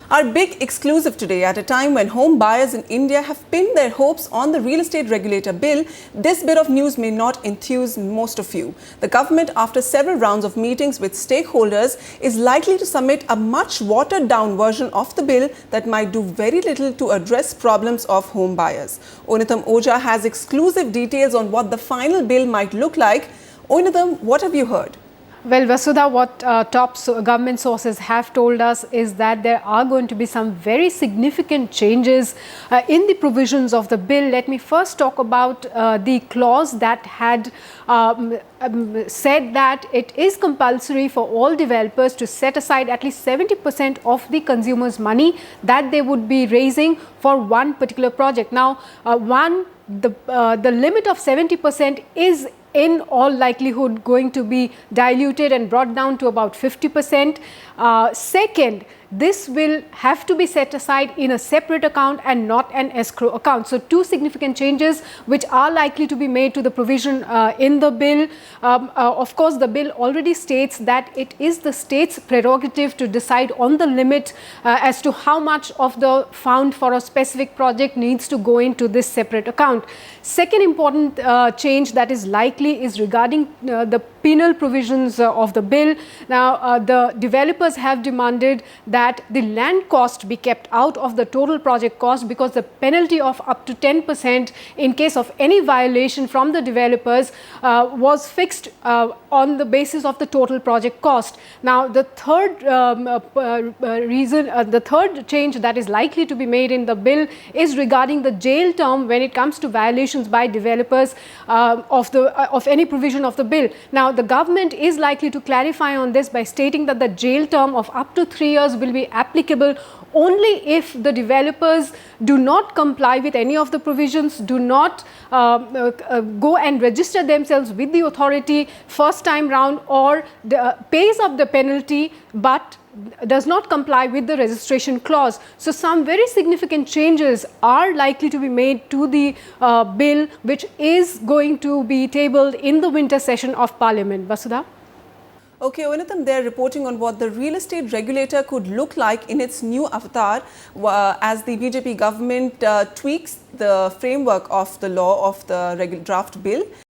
Our big exclusive today, at a time when home buyers in India have pinned their hopes on the Real Estate Regulator Bill, this bit of news may not enthuse most of you. The government, after several rounds of meetings with stakeholders, is likely to submit a much watered-down version of the bill that might do very little to address problems of home buyers. Oineetom Ojah has exclusive details on what the final bill might look like. Oineetom, what have you heard? Well, Vasudha, what top government sources have told us is that there are going to be some very significant changes in the provisions of the bill. Let me first talk about the clause that had said that it is compulsory for all developers to set aside at least 70% of the consumers' money that they would be raising for one particular project. Now, the limit of 70% is in all likelihood going to be diluted and brought down to about 50%. Second, this will have to be set aside in a separate account and not an escrow account. So two significant changes which are likely to be made to the provision in the bill. Of course, the bill already states that it is the state's prerogative to decide on the limit as to how much of the fund for a specific project needs to go into this separate account. Second important change that is likely is regarding the penal provisions of the bill. Now, the developers have demanded that the land cost be kept out of the total project cost, because the penalty of up to 10% in case of any violation from the developers was fixed on the basis of the total project cost. Now, the third the third change that is likely to be made in the bill is regarding the jail term when it comes to violations by developers of any provision of the bill. Now, the government is likely to clarify on this by stating that the jail term of up to 3 years will be applicable only if the developers do not comply with any of the provisions, do not go and register themselves with the authority first time round, or pays up the penalty but does not comply with the registration clause. So some very significant changes are likely to be made to the bill, which is going to be tabled in the winter session of Parliament. Vasudha? Okay, Oineetom, they're reporting on what the real estate regulator could look like in its new avatar as the BJP government tweaks the framework of the law of the draft bill.